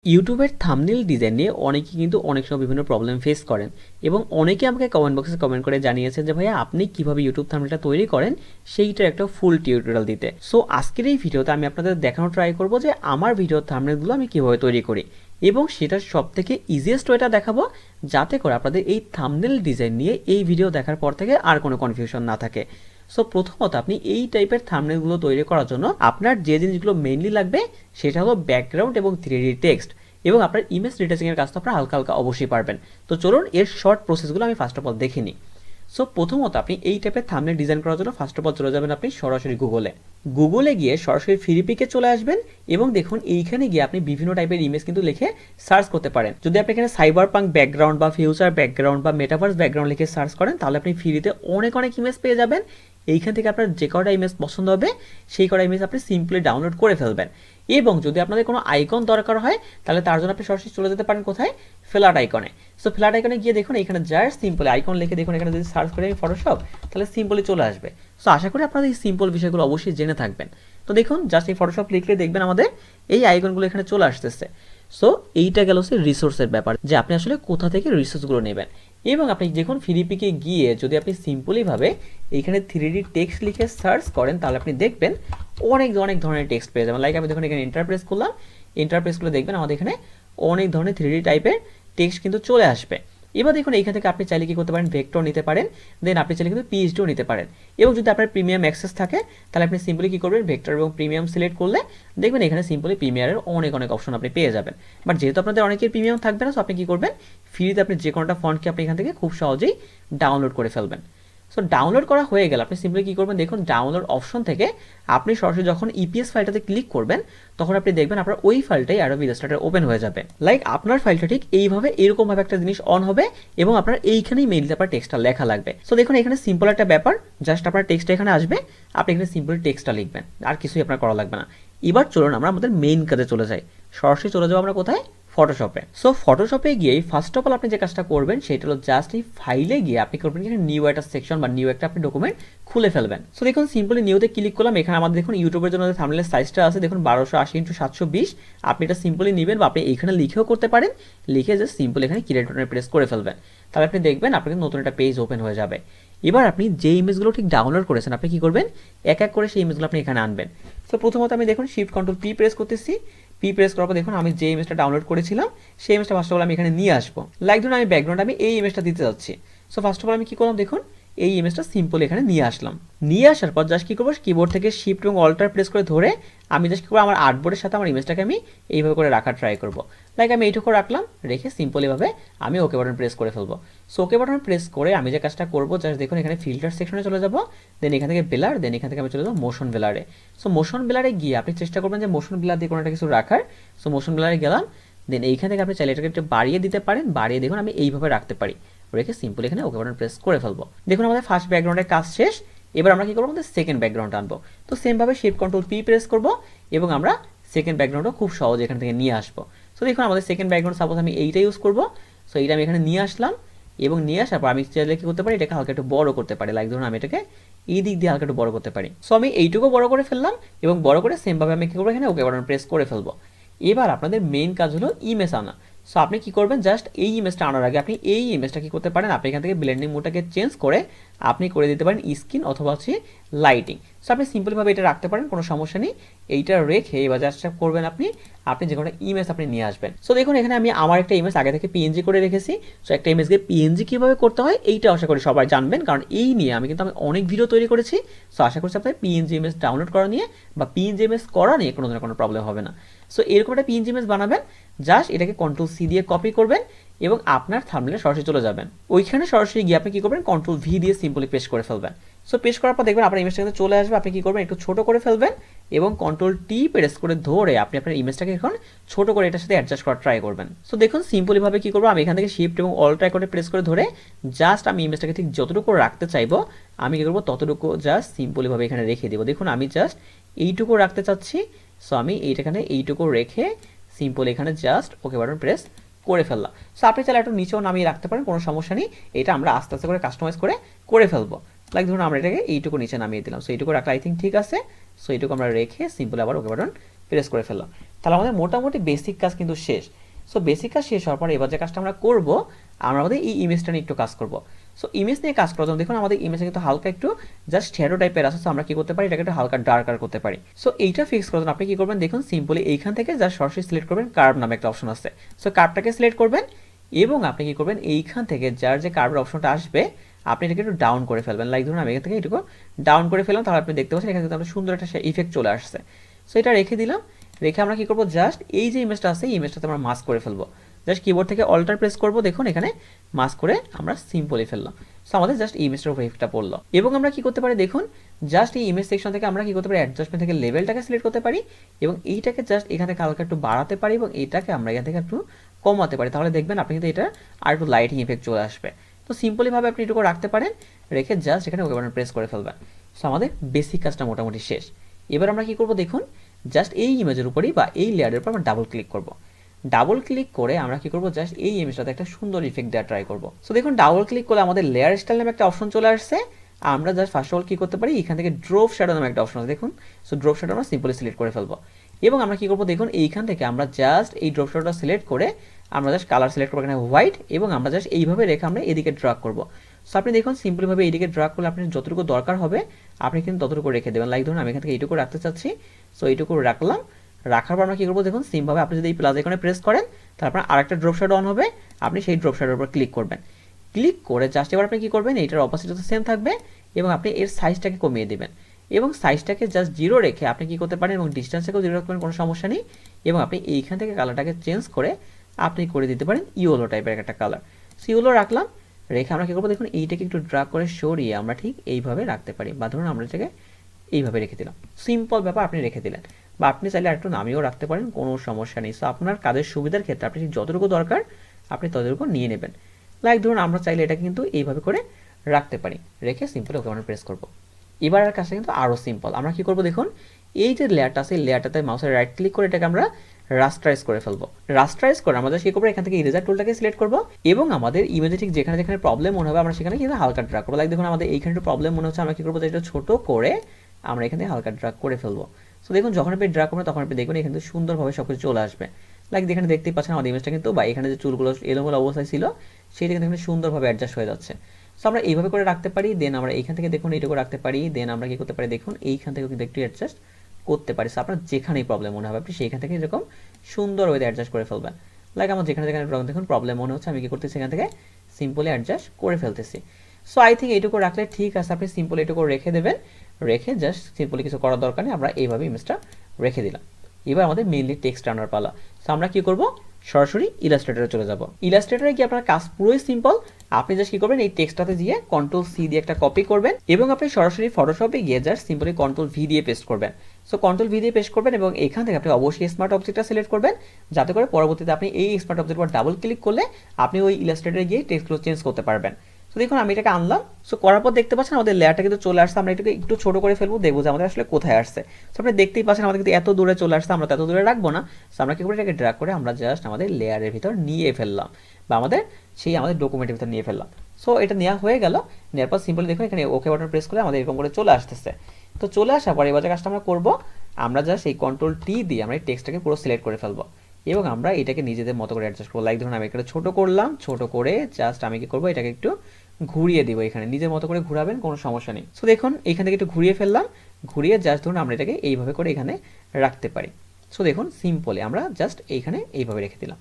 ইউটিউবের thumbnail design নিয়ে অনেকে কিন্তু অনেক সময় বিভিন্ন প্রবলেম ফেস করেন এবং অনেকে আমাকে কমেন্ট বক্সে কমেন্ট করে জানিয়েছেন যে ভাইয়া আপনি কিভাবে ইউটিউব থাম্বনেলটা তৈরি করেন সেইটার একটা ফুল টিউটোরিয়াল দিতে। সো আজকের এই ভিডিওতে আমি আপনাদের দেখানোর ট্রাই করব যে আমার ভিডিওর থাম্বনেলগুলো আমি কিভাবে তৈরি করি এবং সেটার সবথেকে ইজিয়েস্ট ওয়েটা দেখাবো যাতে করে আপনাদের এই থাম্বনেল ডিজাইন নিয়ে এই ভিডিও দেখার পর থেকে আর কোনো কনফিউশন না থাকে। সো প্রথমত আপনি এই টাইপের থাম্বনেলগুলো তৈরি করার জন্য আপনার যে জিনিসগুলো মেইনলি লাগবে সেটা হলো ব্যাকগ্রাউন্ড এবং 3D টেক্সট এবং আপনার ইমেজ ডিটেচিংয়ের কাজটা আপনারা হালকা হালকা অবশ্যই পারবেন। তো চলুন এর শর্ট প্রসেসগুলো আমি ফার্স্ট অফ অল দেখে নিই। সো প্রথমত আপনি এই টাইপের থাম্বনেল ডিজাইন করার জন্য ফার্স্ট অফ অল চলে যাবেন আপনি সরাসরি গুগলে গিয়ে সরাসরি ফ্রিপিকে চলে আসবেন এবং দেখুন এইখানে গিয়ে আপনি বিভিন্ন টাইপের ইমেজ কিন্তু লিখে সার্চ করতে পারেন। যদি আপনি এখানে সাইবার পাঙ্ক ব্যাকগ্রাউন্ড বা ফিউচার ব্যাকগ্রাউন্ড বা মেটাভার্স ব্যাকগ্রাউন্ড লিখে সার্চ করেন তাহলে আপনি ফ্রিতে অনেক ইমেজ পেয়ে যাবেন। এইখান থেকে আপনার যে কটা ইমেজ পছন্দ হবে সেই কটা ইমেজ আপনি সিম্পলি ডাউনলোড করে ফেলবেন এবং যদি আপনাদের কোনো আইকন দরকার হয় তাহলে তার জন্য আপনি সরাসরি চলে যেতে পারেন কোথায়, ফ্ল্যাট আইকনে। সো ফ্ল্যাট আইকনে গিয়ে দেখুন এখানে জাস্ট সিম্পলি আইকন লিখে দেখুন এখানে যদি সার্চ করি আমি ফটোশপ তাহলে সিম্পলি চলে আসবে। সো আশা করি আপনারা এই সিম্পল বিষয়গুলো অবশ্যই জেনে থাকবেন। তো দেখুন জাস্ট এই ফটোশপ লিখলে দেখবেন আমাদের এই আইকনগুলো এখানে চলে আসতেছে। সো এইটা গেল হচ্ছে রিসোর্সের ব্যাপার যে আপনি আসলে কোথা থেকে রিসোর্সগুলো নেবেন এবং আপনি দেখুন ফ্রিপিকে গিয়ে যদি আপনি সিম্পলিভাবে এইখানে 3D টেক্সট লিখে সার্চ করেন তাহলে আপনি দেখবেন অনেক ধরনের টেক্সট পেয়ে যাবেন। লাইক আমি দেখুন এখানে ইন্টারপ্রেস করলাম, ইন্টারপ্রেসগুলো দেখবেন আমাদের এখানে অনেক ধরনের 3D টাইপের টেক্সট কিন্তু চলে আসবে। এবার দেখুন এইখান থেকে আপনি চাইলে কি করতে পারেন, ভেক্টর নিতে পারেন, দেন আপনি চাইলে কিন্তু পিএইচডিও নিতে পারেন এবং যদি আপনার প্রিমিয়াম অ্যাক্সেস থাকে তাহলে আপনি সিম্পলি কি করবেন, ভেক্টর এবং প্রিমিয়াম সিলেক্ট করলে দেখবেন এখানে সিম্পলি প্রিমিয়ারের অনেক অপশন আপনি পেয়ে যাবেন। বাট যেহেতু আপনাদের অনেকের প্রিমিয়াম থাকবে না, সো আপনি কি করবেন, ফ্রিতে আপনি যে কোনোটা ফন্টকে আপনি এখান থেকে খুব সহজেই ডাউনলোড করে ফেলবেন। সো ডাউনলোড করা হয়ে গেলে আপনি সিম্পলি কি করবেন, দেখুন ডাউনলোড অপশন থেকে আপনি সরাসরি যখন ইপিএস ফাইলটাতে ক্লিক করবেন তখন আপনি দেখবেন আপনার ওই ফাইলটাই অ্যাডোবি ইলাস্ট্রেটর ওপেন হয়ে যাবে। লাইক আপনার ফাইলটা ঠিক এইভাবে এরকমভাবে একটা জিনিস অন হবে এবং আপনার এইখানেই মেইনলি আপনার টেক্সটটা লেখা লাগবে। সো দেখুন এখানে সিম্পল একটা ব্যাপার, জাস্ট আপনার টেক্সটটা এখানে আসবে, আপনি এখানে সিম্পল টেক্সটটা লিখবেন, আর কিছুই আপনার করা লাগবে না। এবার চলুন আমরা আমাদের মেইন কাজে চলে যাই। সরাসরি চলে যাবো আমরা কোথায়, ফটোশপে। সো ফটোশপে গিয়ে ফার্স্ট অফ অল আপনি যে কাজটা করবেন সেটা হলো জাস্ট এই ফাইলে গিয়ে আপনি করবেন এখানে নিউ একটা সেকশন বা নিউ একটা আপনি ডকুমেন্ট খুলে ফেলবেন। সো দেখুন সিম্পলি নিউতে ক্লিক করলাম, এখানে আমাদের দেখুন ইউটিউবের জন্য থাম্বনেলের সাইজটা আছে দেখুন 1280x720। আপনি এটা সিম্পলি নেবেন বা আপনি এখানে লিখেও করতে পারেন, লিখে জাস্ট সিম্পলি এখানে ক্রিয়েট বাটনে প্রেস করে ফেলবেন, তাহলে আপনি দেখবেন আপনাকে নতুন একটা পেজ ওপেন হয়ে যাবে। এবার আপনি যে ইমেজগুলো ঠিক ডাউনলোড করেছেন আপনি কি করবেন, এক করে সেই ইমেজগুলো আপনি এখানে আনবেন। সো প্রথমত আমি দেখুন শিফট কন্ট্রোল পি প্রেস করতেছি, পি প্রেস করার পর দেখুন আমি যে ইমেজটা ডাউনলোড করেছিলাম সেই ইমেজটা ফার্স্ট অফ অল আমি এখানে নিয়ে আসবো। লাইক ধরুন আমি ব্যাকগ্রাউন্ড আমি এই ইমেজটা দিতে যাচ্ছি। সো ফার্স্ট অফ অল আমি কি করলাম, দেখুন এই ইমেজটা সিম্পল এখানে নিয়ে আসলাম। নিয়ে আসার পর জাস্ট কি করবো, কিবোর্ড থেকে শিফট এবং অল্টার প্রেস করে ধরে আমি জাস্ট কি করবো, আমার আর্টবোর্ডের সাথে আমার ইমেজটাকে আমি এইভাবে করে রাখার ট্রাই করবো। লাইক আমি এইটুকু রাখলাম, রেখে সিম্পল এভাবে আমি ওকে বাটন প্রেস করে ফেলবো। সো ওকে বাটন প্রেস করে আমি যে কাজটা করবো জাস্ট দেখুন এখানে ফিল্টার সেকশনে চলে যাবো, দেন এখান থেকে বেলার, দেন এখান থেকে আমি চলে যাবো মোশন বেলারে। সো মোশন বেলারে গিয়ে আপনি চেষ্টা করবেন যে মোশন বেলার দিয়ে কোনো একটা কিছু রাখার। সো মোশন বেলারে গেলাম, দেন এইখান থেকে আপনি চাইলে এটাকে একটু বাড়িয়ে দিতে পারেন, বাড়িয়ে দেখুন আমি এইভাবে রাখতে পারি, রেখে সিম্পল এখানে ওকে বাটন প্রেস করে ফেলবো। দেখুন আমাদের ফার্স্ট ব্যাকগ্রাউন্ডের কাজ শেষ। এবার আমরা কি করবো, আমাদের সেকেন্ড ব্যাকগ্রাউন্ড আনবো। তো সেমভাবে শিফট কন্ট্রোল পি প্রেস করবো এবং আমরা সেকেন্ড ব্যাকগ্রাউন্ডও খুব সহজ এখান থেকে নিয়ে আসবো। সো দেখুন আমাদের সেকেন্ড ব্যাকগ্রাউন্ড সাপোজ আমি এইটা ইউজ করবো। সো এইটা আমি এখানে নিয়ে আসলাম এবং নিয়ে আসার পর আমি চাইলে কি করতে পারি, এটাকে হালকা একটু বড় করতে পারি। লাইক ধরুন আমি এটাকে এই দিক দিয়ে হালকা একটু বড় করতে পারি। সো আমি এইটুকু বড় করে ফেললাম এবং বড় করে সেমভাবে আমি কি করবো, এখানে ওকে বাটন প্রেস করে ফেলবো। এবার আপনাদের মেইন কাজ হলো ইমেজ আনা। সো আপনি কি করবেন, জাস্ট এই ইমেজটা আনার আগে আপনি এই ইমেজটা কি করতে পারেন, আপনি এখান থেকে ব্লেন্ডিং মোডটাকে চেঞ্জ করে আপনি করে দিতে পারেন স্কিন অথবা হচ্ছে লাইটিং। সো আপনি সিম্পলভাবে এটা রাখতে পারেন, কোনো সমস্যা নেই। এইটা রেখে এবার জাস্ট করবেন আপনি যে কোনো ইমেজ আপনি নিয়ে আসবেন। সো দেখুন এখানে আমি আমার একটা ইমেজ আগে থেকে পিএনজি করে রেখেছি। সো একটা ইমেজকে পিএনজি কীভাবে করতে হয় এইটা আশা করি সবাই জানবেন, কারণ এই নিয়ে আমি কিন্তু অনেক ভিডিও তৈরি করেছি। সো আশা করছি আপনার পিএনজি ইমেজ ডাউনলোড করা নিয়ে বা পিএনজি ইমেজ করা নিয়ে কোনো ধরনের কোনো প্রবলেম হবে না। সো এরকম একটা পিএনজি ইমেজ বানাবেন, জাস্ট এটাকে কন্ট্রোল সি দিয়ে কপি করবেন এবং আপনার থাম্বনেলে সরাসরি চলে যাবেন। ওইখানে সরাসরি গিয়ে আপনি কি করবেন, কন্ট্রোল ভি দিয়ে সিম্পলি পেস্ট করে ফেলবেন। সো পেস্ট করার পর দেখবেন আপনার ইমেজটা চলে আসবে। আপনি কি করবেন, একটু ছোট করে ফেলবেন এবং কন্ট্রোল টি প্রেস করে ধরে আপনি আপনার ইমেজটাকে এখন ছোট করে এটার সাথে অ্যাডজাস্ট করার ট্রাই করবেন। সো দেখুন সিম্পলিভাবে কি করবো, আমি এখান থেকে শিফট এবং অল ট্রাই করে প্রেস করে ধরে জাস্ট আমি ইমেজটাকে ঠিক যতটুকু রাখতে চাইবো আমি কি করবো ততটুকু জাস্ট সিম্পলিভাবে এখানে রেখে দেবো। দেখুন আমি জাস্ট এইটুকু রাখতে চাচ্ছি। সো আমি এইটাখানে এইটুকু রেখে সিম্পল এখানে জাস্ট ওকে বাটন প্রেস করে ফেললাম। সো আপনি চাইলে একটু নিচেও নামিয়ে রাখতে পারেন, কোনো সমস্যা নেই। এটা আমরা আস্তে আস্তে করে কাস্টমাইজ করে ফেলবো। লাইক ধরুন আমরা এটাকে এইটুকু নিচে নামিয়ে দিলাম। সো এইটুকু রাখলে আই থিঙ্ক ঠিক আছে। সো এইটুকু আমরা রেখে সিম্পল আবার ওকে বাটন প্রেস করে ফেললাম। তাহলে আমাদের মোটামুটি বেসিক কাজ কিন্তু শেষ। সো বেসিক কাজ শেষ হওয়ার পর এবার যে কাজটা আমরা করব, আমরা আমাদের এই ইমেজটা নিয়ে একটু কাজ করব। সো ইমেজ নিয়ে কাজ করার জন্য দেখুন আমাদের ইমেজে কিন্তু হালকা একটু জাস্ট শ্যাডো টাইপের আছে। সো আমরা কি করতে পারি, এটাকে একটু হালকা ডার্কার করতে পারি। সো এইটা ফিক্স করার জন্য আপনি কি করবেন, দেখুন সিম্পলি এইখান থেকে জাস্ট সরাসরি সিলেক্ট করবেন, কার্ভ নামে একটা অপশন আছে। সো কার্ভটাকে সিলেক্ট করবেন এবং আপনি কি করবেন, এইখান থেকে যার যে কার্ভের অপশনটা আসবে আপনি এটাকে একটু ডাউন করে ফেলবেন। লাইক ধরুন আমি এখান থেকে এটুকু ডাউন করে ফেললাম, তাহলে আপনি দেখতে পাচ্ছেন এখানে কিন্তু একটা সুন্দর একটা ইফেক্ট চলে আসছে। সো এটা রেখে দিলাম। রেখে আমরা কি করব, জাস্ট এই যে ইমেজটা আছে এই ইমেজটাতে আমরা মাস্ক করে ফেলবো। জাস্ট কিবোর্ড থেকে অল্টার প্রেস করব, দেখুন এখানে মাস্ক করে আমরা সিম্পলি ফেললাম। সো আমাদের জাস্ট ইমেজটার উপর ইফেক্টটা পড়লো। এবং আমরা কি করতে পারি, দেখুন জাস্ট এই ইমেজ সেকশন থেকে আমরা কি করতে পারি, অ্যাডজাস্টমেন্ট থেকে লেভেলটাকে সিলেক্ট করতে পারি এবং এইটাকে জাস্ট এখান থেকে হালকা একটু বাড়াতে পারি এবং এইটাকে আমরা এখান থেকে একটু কমাতে পারি। তাহলে দেখবেন আপনি কিন্তু এটা আর একটু লাইটিং ইফেক্ট চলে আসবে। তো সিম্পলিভাবে আপনি এটুকু রাখতে পারেন, রেখে জাস্ট এখানে ওকে বাটন প্রেস করে ফেলবেন। সো আমাদের বেসিক কাজটা মোটামুটি শেষ। এবার আমরা কি করব, দেখুন জাস্ট এই ইমেজের উপরই বা এই লেয়ারের উপর আমরা ডাবল ক্লিক করব। ডাবল ক্লিক করে আমরা কি করব, জাস্ট এই ইমেজটাতে একটা সুন্দর ইফেক্ট দেওয়া ট্রাই করব। সো দেখুন ডাবল ক্লিক করলে আমাদের লেয়ার স্টাইল নামে একটা অপশন চলে আসছে। আমরা জাস্ট ফার্স্ট অফ অল কি করতে পারি, এখান থেকে ড্রপ শ্যাডো নামে একটা অপশন আছে, দেখুন। সো ড্রপ শ্যাডো আমরা সিম্পলি সিলেক্ট করে ফেলবো এবং আমরা কি করব, দেখুন এইখান থেকে আমরা জাস্ট এই ড্রপ শ্যাডোটা সিলেক্ট করে আমরা জাস্ট কালার সিলেক্ট করবো এখানে হোয়াইট এবং আমরা জাস্ট এইভাবে রেখে আমরা এদিকে ড্রাগ করব। সো আপনি দেখুন সিম্পলিভাবে এইদিকে ড্রাগ করলে আপনি যতটুকু দরকার হবে আপনি কিন্তু ততটুকু রেখে দেবেন। লাইক ধরুন আমি এখান থেকে এইটুকু রাখতে চাচ্ছি। সো এইটুকু রাখলাম। রাখার পর আমরা কি করবো, দেখুন সিমভাবে আপনি যদি এই প্লাস আইকনে প্রেস করেন তারপর আরেকটা ড্রপ শ্যাডো অন হবে, আপনি সেই ড্রপ শ্যাডোর উপর ক্লিক করবেন। ক্লিক করে জাস্ট এবার আপনি কি করবেন, এইটার অপোজিট সেম থাকবে এবং আপনি এর সাইজটাকে কমিয়ে দেবেন এবং সাইজটাকে জাস্ট 0 রেখে আপনি কি করতে পারেন এবং ডিস্টেন্সটাকেও 0 রাখবেন, কোনো সমস্যা নেই। এবং আপনি এইখান থেকে কালারটাকে চেঞ্জ করে আপনি করে দিতে পারেন ইয়েলো টাইপের একটা কালার। সো ইয়েলো রাখলাম। রেখে আমরা কি করবো, দেখুন এইটাকে একটু ড্রাগ করে সরিয়ে আমরা ঠিক এইভাবে রাখতে পারি, বা ধরুন আমরা এটাকে এইভাবে রেখে দিলাম। সিম্পল ব্যাপার, আপনি রেখে দিলেন। বা আপনি চাইলে আরেকটু নামিয়েও রাখতে পারেন, কোনো সমস্যা নেই। সো আপনার কাজের সুবিধার ক্ষেত্রে আপনি যতটুকু দরকার আপনি ততটুকু নিয়ে নেবেন। লাইক ধরুন আমরা চাইলে এটা কিন্তু এইভাবে করে রাখতে পারি, রেখে সিম্পল ওকে আমরা প্রেস করবো। এবার কাজটা কিন্তু আরও সিম্পল। আমরা কি করবো, দেখুন এই যে লেয়ারটা আছে এই লেয়ারটাতে মাউসের রাইট ক্লিক করে এটাকে আমরা রাস্টারাইজ করে ফেলবো। রাস্টারাইজ করে আমরা কি করবো, এখান থেকে ইরেজার টুলটাকে সিলেক্ট করবো এবং আমাদের ইমেজে ঠিক যেখানে যেখানে প্রবলেম মনে হবে আমরা সেখানে কিন্তু হালকা ড্রাগ করবো। লাইক দেখুন আমাদের এইখানে একটু প্রবলেম মনে হচ্ছে, আমরা কি করবো, এটা ছোট করে আমরা এখানে হালকা ড্রাগ করে ফেলবো। সো দেখুন যখন আপনি ড্রাগ করবেন তখন আপনি দেখবেন এখানে সুন্দরভাবে সবকিছু চলে আসবে। লাইক এখানে দেখতেই পাচ্ছেন আমাদের ইমেজটা কিন্তু, বা এখানে যে চুলগুলো এলোমেলো অবস্থায় ছিল সেটা কিন্তু এখানে সুন্দরভাবে অ্যাডজাস্ট হয়ে যাচ্ছে। সো আমরা এইভাবে করে রাখতে পারি। দেন আমরা এইখান থেকে দেখুন এইটুকু রাখতে পারি। দেন আমরা কি করতে পারি, দেখুন এইখান থেকেও কিন্তু একটু অ্যাডজাস্ট করতে পারি। সো আপনার যেখানেই প্রবলেম মনে হবে আপনি সেইখান থেকে এরকম সুন্দর ওয়েতে অ্যাডজাস্ট করে ফেলবেন। লাইক আমার যেখানে যেখানে দেখুন প্রবলেম মনে হচ্ছে আমি কি করতেছি, এখান থেকে সিম্পলি অ্যাডজাস্ট করে ফেলতেছি। সো আই থিঙ্ক এইটুকু রাখলে ঠিক আছে। আপনি সিম্পলি এইটুকু রেখে দেবেন, রেখে জাস্ট সিম্পলি কিছু করার দরকার নেই, আমরা এইভাবে ইমেজটা রেখে দিলাম। এবার আমাদের মেইনলি টেক্সট আনার পালা। সো আমরা কি করব, সরাসরি ইলাস্ট্রেটরে চলে যাব। ইলাস্ট্রেটরে কি আপনার কাজ পুরোই সিম্পল। আপনি জাস্ট কি করবেন, এই টেক্সটটাতে গিয়ে কন্ট্রোল-C দিয়ে একটা কপি করবেন এবং আপনি সরাসরি ফটোশপে গিয়ে জাস্ট সিম্পলি কন্ট্রোল-V দিয়ে পেস্ট করবেন। সো কন্ট্রোল-V দিয়ে পেস্ট করবেন এবং এখান থেকে আপনি অবশ্যই স্মার্ট অবজেক্টটা সিলেক্ট করবেন, যাতে করে পরবর্তীতে আপনি এই স্মার্ট অবজেক্টের উপর ডাবল ক্লিক করলে আপনি ওই ইলাস্ট্রেটরে গিয়ে টেক্সটগুলো চেঞ্জ করতে পারবেন। সো দেখুন আমি এটাকে আনলাম। সো করার পর দেখতে পাচ্ছেন আমাদের লেয়ারটা কিন্তু চলে আসছে। আমরা এটাকে একটু ছোট করে ফেলবো, দেখবো যে আমাদের আসলে কোথায় আসছে। সো আপনি দেখতেই পাচ্ছেন আমাদের কিন্তু এত দূরে চলে আসছে, আমরা এত দূরে রাখবো না। সো আমরা কি করে এটাকে ড্র্যাগ করে আমরা জাস্ট আমাদের লেয়ারের ভিতর নিয়ে ফেললাম, বা আমাদের ডকুমেন্টের ভিতর নিয়ে ফেললাম। সো এটা নেওয়া হয়ে গেল। নেওয়ার পর সিম্পলি দেখুন এখানে ওকে বাটন প্রেস করে আমাদের এরকম করে চলে আসতেছে। তো চলে আসার পর এবার যে কাজটা আমরা করবো, আমরা জাস্ট এই কন্ট্রোল-T দিয়ে আমরা এই টেক্সটটাকে পুরো সিলেক্ট করে ফেলবো এবং আমরা এটাকে নিজেদের মতো করে অ্যাডজাস্ট করবো। লাইক ধরুন আমি এখানে ছোট করলাম, ছোট করে জাস্ট আমি কি করবো, এটাকে একটু ঘুরিয়ে দিব। এখানে নিজের মতো করে ঘুরাবেন, কোনো সমস্যা নেই। সো দেখুন এখান থেকে একটু ঘুরিয়ে ফেললাম, ঘুরিয়ে জাস্ট ধরুন আমরা এটাকে এইভাবে করে এখানে রাখতে পারি। সো দেখুন সিম্পলি আমরা জাস্ট এইখানে এইভাবে রেখে দিলাম,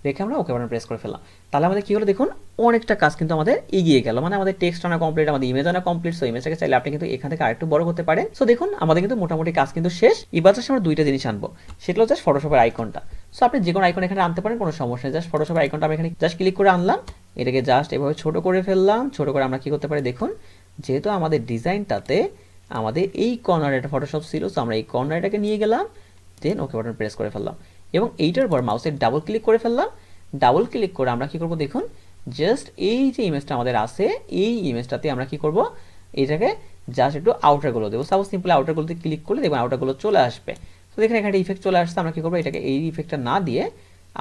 রেখে আমরা ওকে বাটন প্রেস করে ফেললাম। তাহলে আমাদের কি হলো, দেখুন অনেকটা কাজ কিন্তু আমাদের এগিয়ে গেল। মানে আমাদের টেক্সট আনা কমপ্লিট, আমাদের ইমেজ আনা কমপ্লিট। সো ইমেজটাকে চাইলে আপনি কিন্তু এখান থেকে আরেকটু বড় করতে পারেন। সো দেখুন আমাদের কিন্তু মোটামুটি কাজ কিন্তু শেষ। এবার জাস্ট আমরা দুইটা জিনিস আনবো, সেটা হলো জাস্ট ফটোশপের আইকনটা। সো আপনি যে কোনো আইকন এখানে আনতে পারেন, কোনো সমস্যা নেই। জাস্ট ফটোশপের আইকনটা আমি এখানে জাস্ট ক্লিক করে আনলাম, এটাকে জাস্ট এভাবে ছোট করে ফেললাম। ছোট করে আমরা কি করতে পারি, দেখুন যেহেতু আমাদের ডিজাইনটাতে আমাদের এই কর্নারে একটা ফটোশপ ছিল, সো আমরা এই কর্নারটাকে নিয়ে গেলাম, দেন ওকে বাটন প্রেস করে ফেললাম এবং এইটার পর মাউসের ডাবল ক্লিক করে ফেললাম। ডাবল ক্লিক করে আমরা কি করব, দেখুন জাস্ট এই যে ইমেজটা আমাদের আছে এই ইমেজটাতে আমরা কি করব, এটাকে জাস্ট একটু আউটারগুলো দেবো। সাপোজ সিম্পলি আউটারগুলোতে ক্লিক করলে দেখবেন আউটারগুলো চলে আসবে। তো দেখেন এখানে ইফেক্ট চলে আসছে। আমরা কি করবো, এটাকে এই ইফেক্টটা না দিয়ে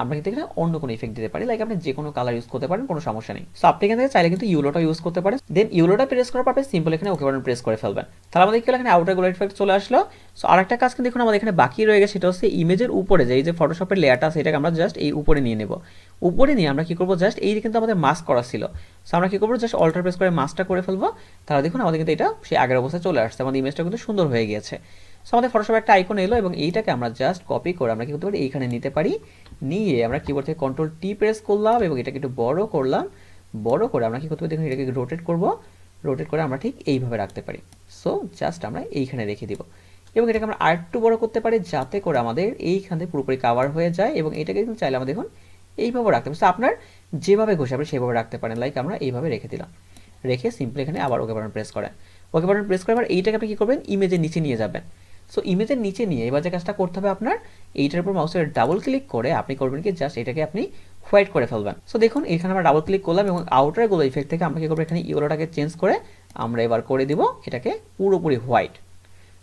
আমরা কিন্তু এখানে অন্য কোনো ইফেক্ট দিতে পারি, লাইক আপনি যে কোনো কালার ইউজ করতে পারেন, কোনো সমস্যা নেই। সো আপনি এখান থেকে চাইলে কিন্তু ইউলোটা ইউজ করতে পারেন। দেন ইউলোটা প্রেস করার পর সিম্পল এখানে ওকে বাটন প্রেস করে ফেলবেন। তাহলে আমাদের কি এখানে আউটার গ্লো ইফেক্ট চলে আসলো। সো আরেকটা কাজ কিন্তু এখন আমাদের এখানে বাকি রয়ে গেছে, সেটা হচ্ছে ইমেজের উপরে যে এই যে ফটোশপের লেয়ারটা আছে এটাকে আমরা জাস্ট এই উপরে নিয়ে নেব। উপরে নিয়ে আমরা কি করবো, জাস্ট এই কিন্তু আমাদের মাস্ক করা ছিল। সো আমরা কি করবো, জাস্ট অল্টার প্রেস করে মাস্কটা করে ফেলবো। তাহলে দেখুন আমাদের কিন্তু এটা সেই আগের অবস্থায় চলে আসছে, আমাদের ইমেজটা কিন্তু সুন্দর হয়ে গিয়েছে। সো আমাদের ফটোশপে একটা আইকন এলো এবং এইটাকে আমরা জাস্ট কপি করে আমরা কি করতে পারি, এইখানে নিতে পারি। নিয়ে আমরা কিবোর্ড থেকে কন্ট্রোল টি প্রেস করলাম এবং এটাকে একটু বড় করলাম। বড় করে আমরা কি করতে পারি, দেখুন এটাকে রোটেট করব। রোটেট করে আমরা ঠিক এইভাবে রাখতে পারি। সো জাস্ট আমরা এইখানে রেখে দিব এবং এটাকে আমরা আরেকটু বড় করতে পারি যাতে করে আমাদের এইখান থেকে পুরোপুরি কাভার হয়ে যায়। এবং এটাকে কিন্তু চাইলে আমরা দেখুন এইভাবে রাখতে পারি। আপনার যেভাবে খুশি আপনি সেভাবে রাখতে পারেন, লাইক আমরা এইভাবে রেখে দিলাম। রেখে সিম্পলি এখানে আবার ওকে বাটন প্রেস করেন। ওকে বাটন প্রেস করে আবার এইটাকে আপনি কী করবেন, ইমেজের নিচে নিয়ে যাবেন। সো ইমেজের নিচে নিয়ে এবার যে কাজটা করতে হবে আপনার, এইটার উপর মাউসের ডাবল ক্লিক করে আপনি করবেন কি, জাস্ট এটাকে আপনি হোয়াইট করে ফেলবেন। সো দেখুন এখানে আমরা ডাবল ক্লিক করলাম এবং আউটার গ্লো ইফেক্ট থেকে আমরা কি করবো, এখানে ইয়েলোটাকে চেঞ্জ করে আমরা এবার করে দিব এটাকে পুরোপুরি হোয়াইট।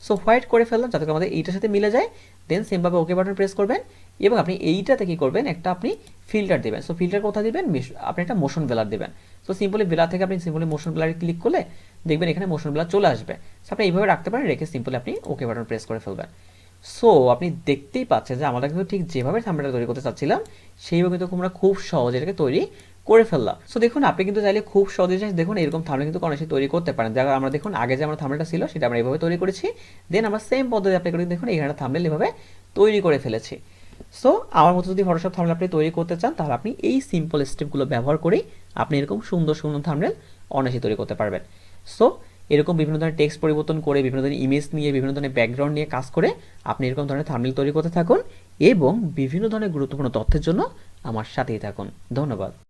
সো হোয়াইট করে ফেললাম যাতে আমাদের এইটার সাথে মিলে যায়। দেন সেমভাবে ওকে বাটন প্রেস করবেন এবং আপনি এইটাতে কি করবেন, একটা আপনি ফিল্টার দেবেন। সো ফিল্টার কোথায় দিবেন, আপনি একটা মোশন ব্লার দেবেন। সো সিম্পলি ব্লার থেকে আপনি সিম্পলি মোশন ব্লারে ক্লিক করলে দেখবেন এখানে মোশন ব্লার চলে আসবে। সো আপনি এইভাবে রাখতে পারেন, রেখে সিম্পলি আপনি ওকে বাটন প্রেস করে ফেলবেন। সো আপনি দেখতেই পাচ্ছেন যে আমরা কিন্তু ঠিক যেভাবে থাম্বনেলটা তৈরি করতে চাচ্ছিলাম সেইভাবে কিন্তু আমরা খুব সহজে এটাকে তৈরি করে ফেললাম। সো দেখুন আপনি কিন্তু চাইলে খুব সহজে দেখুন এরকম থাম্বনেল কিন্তু অনেক তৈরি করতে পারেন। যারা আমরা দেখুন আগে যে আমরা থাম্বনেলটা ছিল সেটা আমরা এইভাবে তৈরি করেছি। দেন আমরা সেম পদ্ধতি অ্যাপ্লাই করে দেখুন এখানে থাম্বনেল এভাবে তৈরি করে ফেলেছি। সো আমার মতো যদি ফটোশপ থাম্বনেল আপনি তৈরি করতে চান তাহলে আপনি এই সিম্পল স্টেপগুলো ব্যবহার করেই আপনি এরকম সুন্দর সুন্দর থাম্বনেল অনায়াসে তৈরি করতে পারবেন। সো এরকম বিভিন্ন ধরনের টেক্সট পরিবর্তন করে, বিভিন্ন ধরনের ইমেজ নিয়ে, বিভিন্ন ধরনের ব্যাকগ্রাউন্ড নিয়ে কাজ করে আপনি এরকম ধরনের থাম্বনেল তৈরি করতে থাকুন এবং বিভিন্ন ধরনের গুরুত্বপূর্ণ তথ্যের জন্য আমার সাথেই থাকুন। ধন্যবাদ।